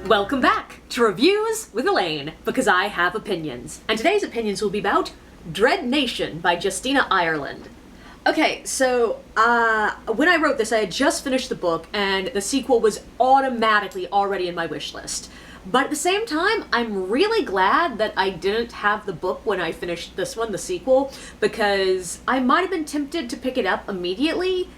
Welcome back to Reviews with Elaine, because I have opinions. And today's opinions will be about Dread Nation by Justina Ireland. Okay, so when I wrote this, I had just finished the book, and the sequel was automatically already in my wish list. But at the same time, I'm really glad that I didn't have the book when I finished this one, the sequel, because I might have been tempted to pick it up immediately,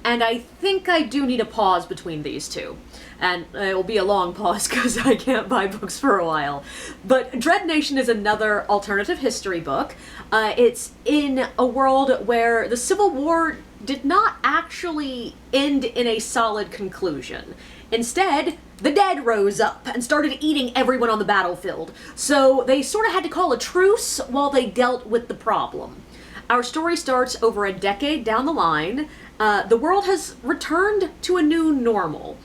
and I think I do need a pause between these two. And it will be a long pause because I can't buy books for a while. But Dread Nation is another alternative history book. It's in a world where the Civil War did not actually end in a solid conclusion. Instead, the dead rose up and started eating everyone on the battlefield. So they sort of had to call a truce while they dealt with the problem. Our story starts over a decade down the line. The world has returned to a new normal.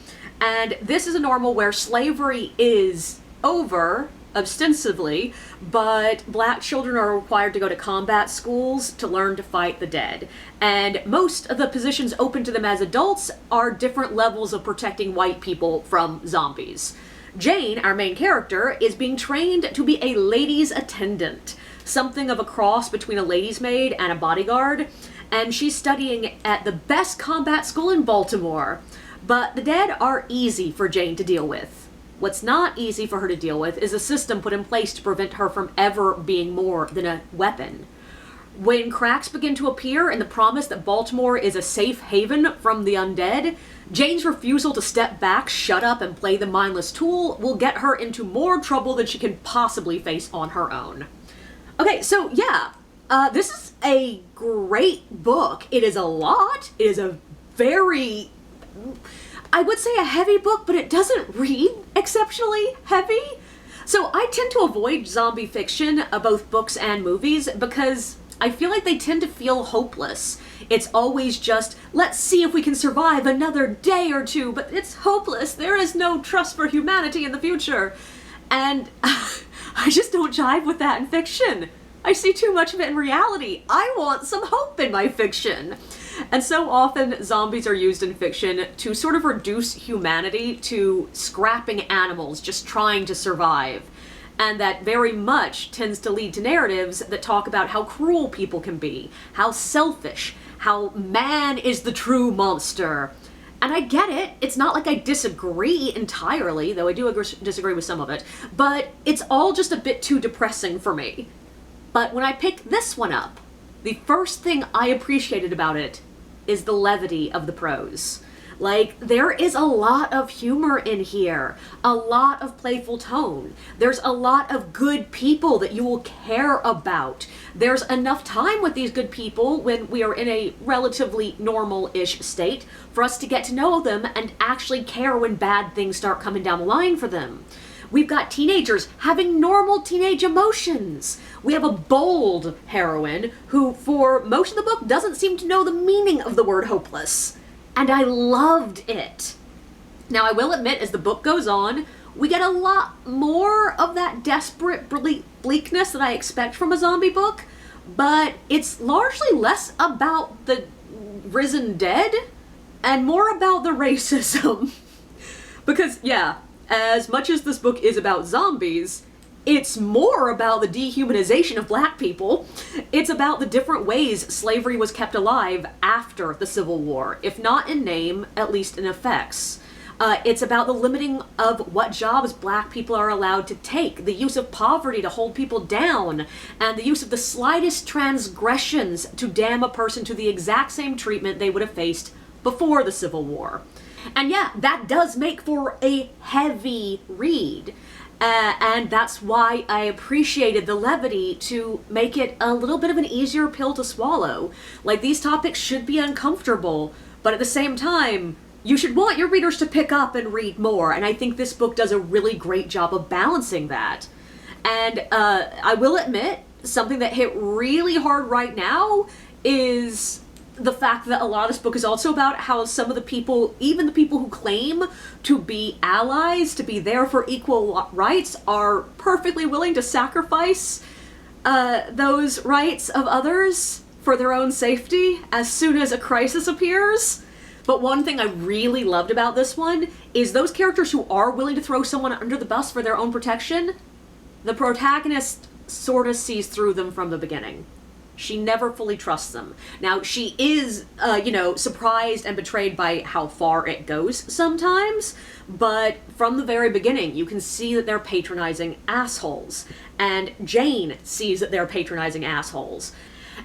And this is a normal where slavery is over, ostensibly, but black children are required to go to combat schools to learn to fight the dead. And most of the positions open to them as adults are different levels of protecting white people from zombies. Jane, our main character, is being trained to be a lady's attendant, something of a cross between a lady's maid and a bodyguard, and she's studying at the best combat school in Baltimore. But the dead are easy for Jane to deal with. What's not easy for her to deal with is a system put in place to prevent her from ever being more than a weapon. When cracks begin to appear in the promise that Baltimore is a safe haven from the undead, Jane's refusal to step back, shut up, and play the mindless tool will get her into more trouble than she can possibly face on her own. Okay, so yeah, this is a great book. It is a lot. It is a very, I would say, a heavy book, but it doesn't read exceptionally heavy. So I tend to avoid zombie fiction, both books and movies, because I feel like they tend to feel hopeless. It's always just, let's see if we can survive another day or two, but it's hopeless. There is no trust for humanity in the future. And I just don't jive with that in fiction. I see too much of it in reality. I want some hope in my fiction. And so often zombies are used in fiction to sort of reduce humanity to scrapping animals just trying to survive. And that very much tends to lead to narratives that talk about how cruel people can be, how selfish, how man is the true monster. And I get it. It's not like I disagree entirely, though I do disagree with some of it, but it's all just a bit too depressing for me. But when I picked this one up, the first thing I appreciated about it is the levity of the prose. Like, there is a lot of humor in here, a lot of playful tone. There's a lot of good people that you will care about. There's enough time with these good people when we are in a relatively normal-ish state for us to get to know them and actually care when bad things start coming down the line for them. We've got teenagers having normal teenage emotions. We have a bold heroine who, for most of the book, doesn't seem to know the meaning of the word hopeless. And I loved it. Now, I will admit, as the book goes on, we get a lot more of that desperate bleakness that I expect from a zombie book, but it's largely less about the risen dead and more about the racism. Because, yeah, as much as this book is about zombies, it's more about the dehumanization of black people. It's about the different ways slavery was kept alive after the Civil War, if not in name, at least in effects. It's about the limiting of what jobs black people are allowed to take, the use of poverty to hold people down, and the use of the slightest transgressions to damn a person to the exact same treatment they would have faced before the Civil War. And yeah, that does make for a heavy read. And that's why I appreciated the levity to make it a little bit of an easier pill to swallow. Like, these topics should be uncomfortable, but at the same time, you should want your readers to pick up and read more, and I think this book does a really great job of balancing that. And I will admit, something that hit really hard right now is the fact that a lot of this book is also about how some of the people, even the people who claim to be allies, to be there for equal rights, are perfectly willing to sacrifice those rights of others for their own safety as soon as a crisis appears. But one thing I really loved about this one is those characters who are willing to throw someone under the bus for their own protection, the protagonist sort of sees through them from the beginning. She never fully trusts them. Now, she is, surprised and betrayed by how far it goes sometimes, but from the very beginning, you can see that they're patronizing assholes. And Jane sees that they're patronizing assholes.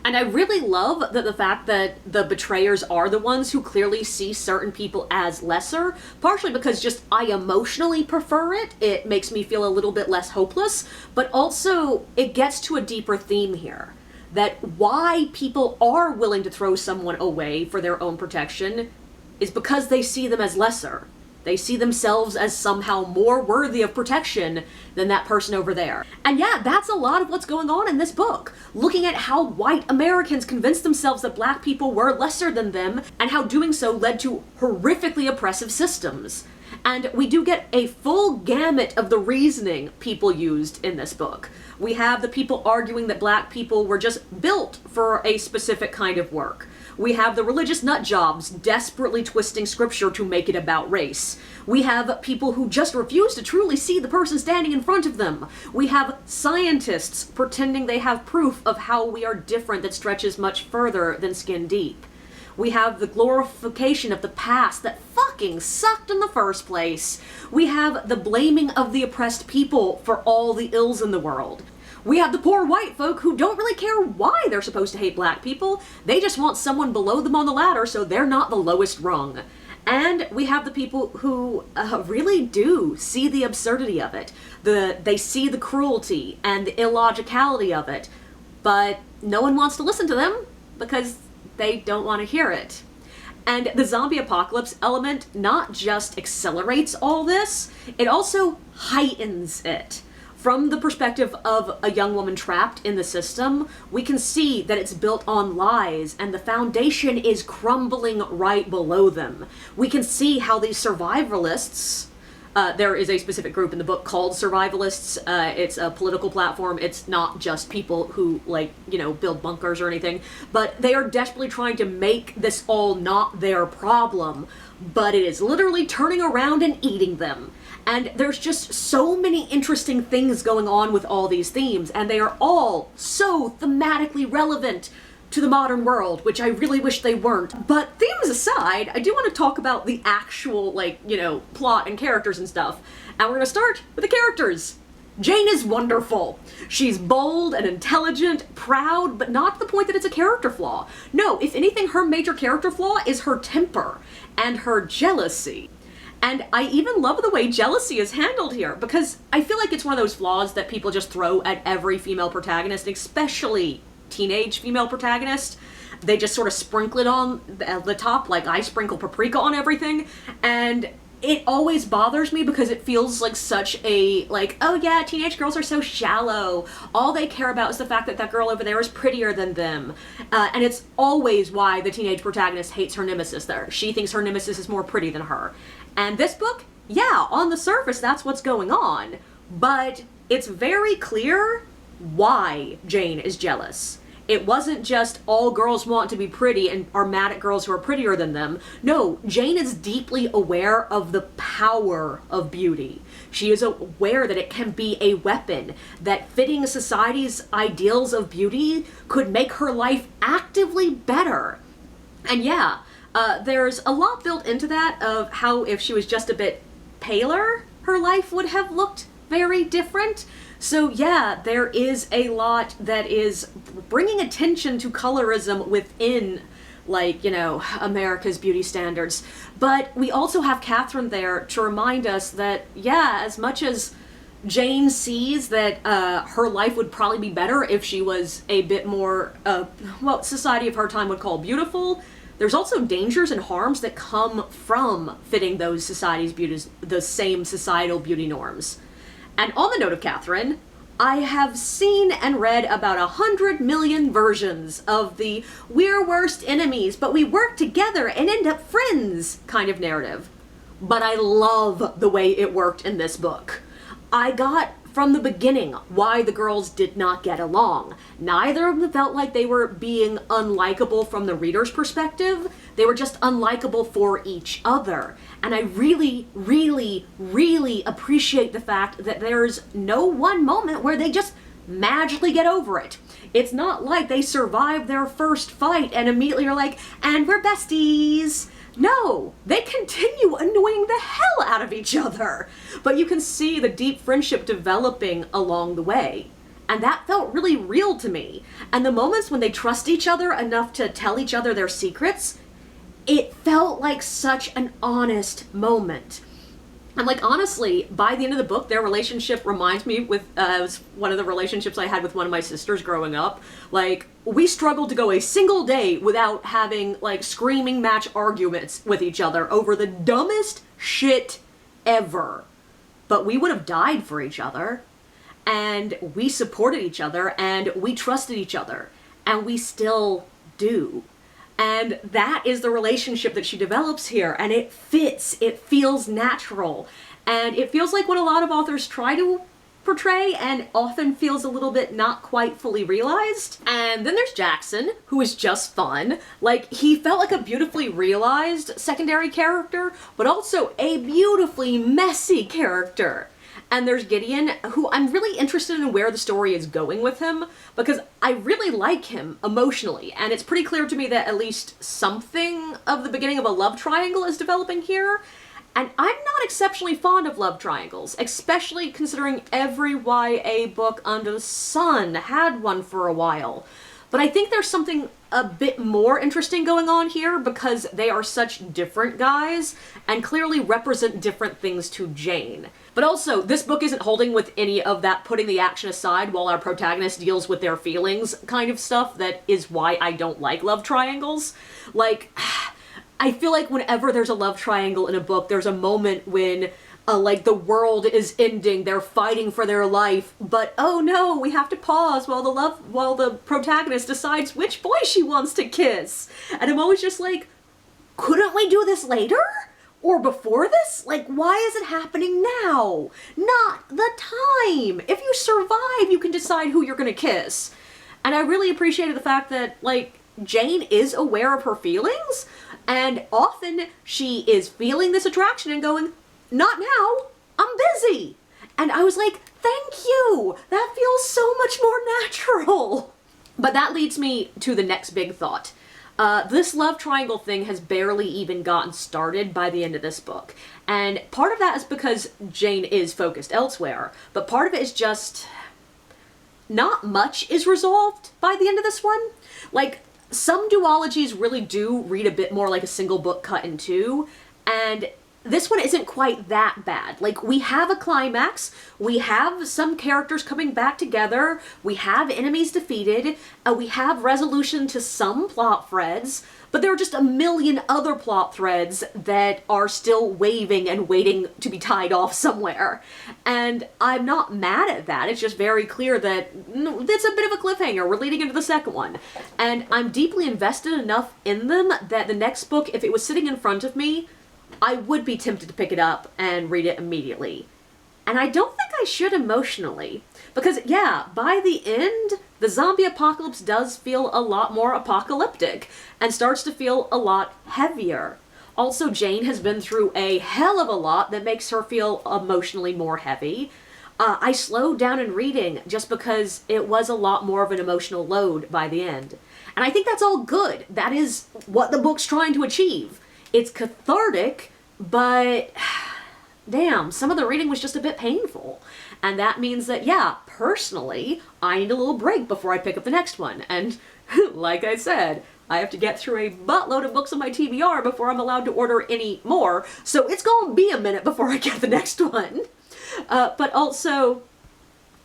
And I really love the fact that the betrayers are the ones who clearly see certain people as lesser, partially because just I emotionally prefer it. It makes me feel a little bit less hopeless, but also it gets to a deeper theme here. That why people are willing to throw someone away for their own protection is because they see them as lesser. They see themselves as somehow more worthy of protection than that person over there. And yeah, that's a lot of what's going on in this book. Looking at how white Americans convinced themselves that black people were lesser than them, and how doing so led to horrifically oppressive systems. And we do get a full gamut of the reasoning people used in this book. We have the people arguing that black people were just built for a specific kind of work. We have the religious nutjobs desperately twisting scripture to make it about race. We have people who just refuse to truly see the person standing in front of them. We have scientists pretending they have proof of how we are different that stretches much further than skin deep. We have the glorification of the past that fucking sucked in the first place. We have the blaming of the oppressed people for all the ills in the world. We have the poor white folk who don't really care why they're supposed to hate black people. They just want someone below them on the ladder so they're not the lowest rung. And we have the people who really do see the absurdity of it. They see the cruelty and the illogicality of it. But no one wants to listen to them because they don't want to hear it. And the zombie apocalypse element not just accelerates all this, it also heightens it. From the perspective of a young woman trapped in the system, we can see that it's built on lies and the foundation is crumbling right below them. We can see how these survivalists, there is a specific group in the book called survivalists. It's a political platform. It's not just people who, build bunkers or anything, but they are desperately trying to make this all not their problem, but it is literally turning around and eating them. And there's just so many interesting things going on with all these themes, and they are all so thematically relevant to the modern world, which I really wish they weren't. But themes aside, I do want to talk about the actual, plot and characters and stuff. And we're gonna start with the characters. Jane is wonderful. She's bold and intelligent, proud, but not to the point that it's a character flaw. No, if anything, her major character flaw is her temper and her jealousy. And I even love the way jealousy is handled here, because I feel like it's one of those flaws that people just throw at every female protagonist, especially teenage female protagonist. They just sort of sprinkle it on the top, like I sprinkle paprika on everything, and it always bothers me because it feels like such a, oh yeah, teenage girls are so shallow. All they care about is the fact that that girl over there is prettier than them. And it's always why the teenage protagonist hates her nemesis there. She thinks her nemesis is more pretty than her. And this book, yeah, on the surface, that's what's going on. But it's very clear why Jane is jealous. It wasn't just all girls want to be pretty and are mad at girls who are prettier than them. No, Jane is deeply aware of the power of beauty. She is aware that it can be a weapon, that fitting society's ideals of beauty could make her life actively better. And yeah, there's a lot built into that of how if she was just a bit paler, her life would have looked very different. So yeah, there is a lot that is bringing attention to colorism within, America's beauty standards. But we also have Catherine there to remind us that, yeah, as much as Jane sees that her life would probably be better if she was a bit more, what society of her time would call beautiful, there's also dangers and harms that come from fitting those society's beauties, the same societal beauty norms. And on the note of Catherine, I have seen and read about 100 million versions of the we're worst enemies, but we work together and end up friends kind of narrative. But I love the way it worked in this book. I got from the beginning why the girls did not get along. Neither of them felt like they were being unlikable from the reader's perspective. They were just unlikable for each other. And I really, really, really appreciate the fact that there's no one moment where they just magically get over it. It's not like they survive their first fight and immediately are like, and we're besties. No, they continue annoying the hell out of each other. But you can see the deep friendship developing along the way. And that felt really real to me. And the moments when they trust each other enough to tell each other their secrets, it felt like such an honest moment. And like, honestly, by the end of the book, their relationship reminds me with was one of the relationships I had with one of my sisters growing up. Like, we struggled to go a single day without having like screaming match arguments with each other over the dumbest shit ever. But we would have died for each other, and we supported each other, and we trusted each other, and we still do. And that is the relationship that she develops here, and it fits, it feels natural, and it feels like what a lot of authors try to portray and often feels a little bit not quite fully realized. And then there's Jackson, who is just fun. Like, he felt like a beautifully realized secondary character, but also a beautifully messy character. And there's Gideon, who I'm really interested in where the story is going with him, because I really like him emotionally, and it's pretty clear to me that at least something of the beginning of a love triangle is developing here. And I'm not exceptionally fond of love triangles, especially considering every YA book under the sun had one for a while. But I think there's something a bit more interesting going on here because they are such different guys and clearly represent different things to Jane. But also, this book isn't holding with any of that putting the action aside while our protagonist deals with their feelings kind of stuff that is why I don't like love triangles. Like, I feel like whenever there's a love triangle in a book, there's a moment when like the world is ending, they're fighting for their life, but oh no, we have to pause while the protagonist decides which boy she wants to kiss. And I'm always just like, couldn't we do this later? Or before this? Like, why is it happening now? Not the time! If you survive, you can decide who you're gonna kiss. And I really appreciated the fact that, like, Jane is aware of her feelings, and often she is feeling this attraction and going, not now, I'm busy. And I was like, thank you, that feels so much more natural. But that leads me to the next big thought. This love triangle thing has barely even gotten started by the end of this book. And part of that is because Jane is focused elsewhere, but part of it is just not much is resolved by the end of this one. Like, some duologies really do read a bit more like a single book cut in two, and this one isn't quite that bad. Like, we have a climax, we have some characters coming back together, we have enemies defeated, we have resolution to some plot threads, but there are just a million other plot threads that are still waving and waiting to be tied off somewhere. And I'm not mad at that, it's just very clear that it's a bit of a cliffhanger, we're leading into the second one. And I'm deeply invested enough in them that the next book, if it was sitting in front of me, I would be tempted to pick it up and read it immediately. And I don't think I should emotionally. Because, yeah, by the end, the zombie apocalypse does feel a lot more apocalyptic and starts to feel a lot heavier. Also, Jane has been through a hell of a lot that makes her feel emotionally more heavy. I slowed down in reading just because it was a lot more of an emotional load by the end. And I think that's all good. That is what the book's trying to achieve. It's cathartic, but damn, some of the reading was just a bit painful. And that means that, yeah, personally, I need a little break before I pick up the next one. And like I said, I have to get through a buttload of books on my TBR before I'm allowed to order any more. So it's gonna be a minute before I get the next one. But also,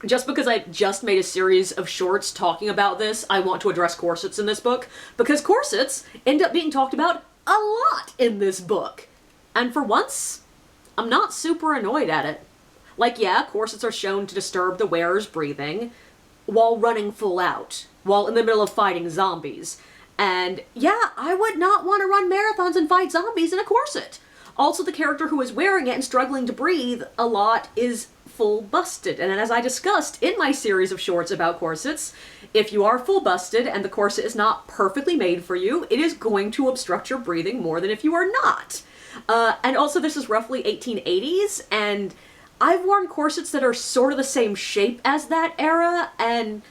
just because I just made a series of shorts talking about this, I want to address corsets in this book, because corsets end up being talked about a lot in this book. And for once, I'm not super annoyed at it. Like, yeah, corsets are shown to disturb the wearer's breathing while running full out, while in the middle of fighting zombies. And yeah, I would not want to run marathons and fight zombies in a corset. Also, the character who is wearing it and struggling to breathe a lot is full busted. And as I discussed in my series of shorts about corsets, if you are full busted and the corset is not perfectly made for you, it is going to obstruct your breathing more than if you are not. And also this is roughly 1880s, and I've worn corsets that are sort of the same shape as that era, and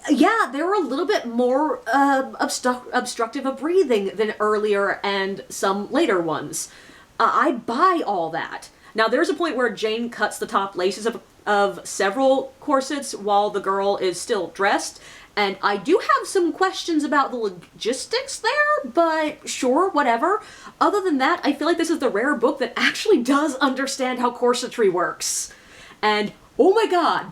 yeah, they were a little bit more obstructive of breathing than earlier and some later ones. I buy all that. Now, there's a point where Jane cuts the top laces of several corsets while the girl is still dressed, and I do have some questions about the logistics there, but sure, whatever. Other than that, I feel like this is the rare book that actually does understand how corsetry works. And, oh my god,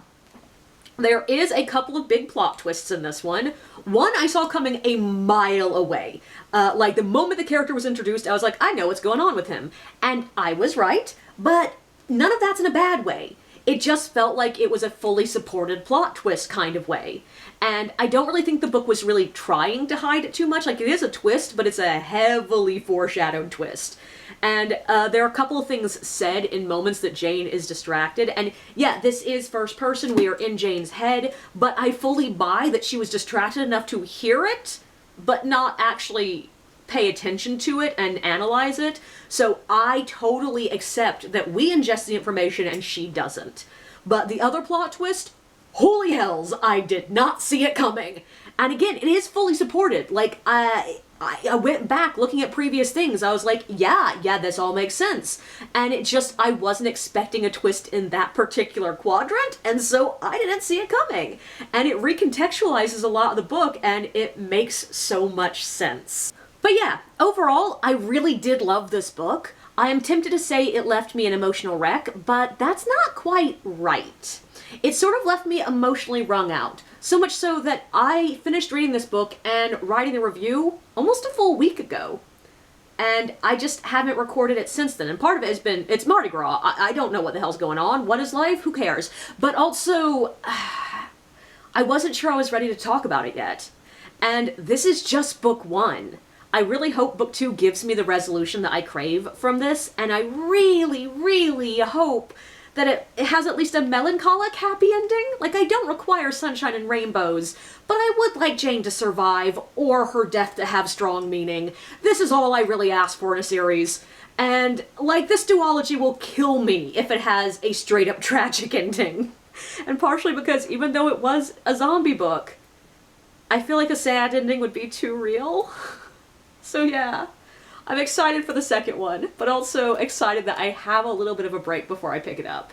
there is a couple of big plot twists in this one. One I saw coming a mile away. Like, the moment the character was introduced, I was like, I know what's going on with him. And I was right, but none of that's in a bad way. It just felt like it was a fully supported plot twist kind of way. And I don't really think the book was really trying to hide it too much. Like, it is a twist, but it's a heavily foreshadowed twist. And there are a couple of things said in moments that Jane is distracted. And yeah, this is first person, we are in Jane's head, but I fully buy that she was distracted enough to hear it, but not actually pay attention to it and analyze it. So I totally accept that we ingest the information and she doesn't. But the other plot twist, holy hells, I did not see it coming. And again, it is fully supported. Like, I went back looking at previous things. I was like, yeah, this all makes sense. And it just, I wasn't expecting a twist in that particular quadrant, and so I didn't see it coming. And it recontextualizes a lot of the book, and it makes so much sense. But yeah, overall, I really did love this book. I am tempted to say it left me an emotional wreck, but that's not quite right. It sort of left me emotionally wrung out. So much so that I finished reading this book and writing the review almost a full week ago. And I just haven't recorded it since then. And part of it has been, it's Mardi Gras. I don't know what the hell's going on. What is life? Who cares? But also, I wasn't sure I was ready to talk about it yet. And this is just book one. I really hope book two gives me the resolution that I crave from this. And I really, really hope that it has at least a melancholic happy ending. Like, I don't require sunshine and rainbows, but I would like Jane to survive, or her death to have strong meaning. This is all I really ask for in a series. And, like, this duology will kill me if it has a straight-up tragic ending. And partially because even though it was a zombie book, I feel like a sad ending would be too real. So yeah. I'm excited for the second one, but also excited that I have a little bit of a break before I pick it up.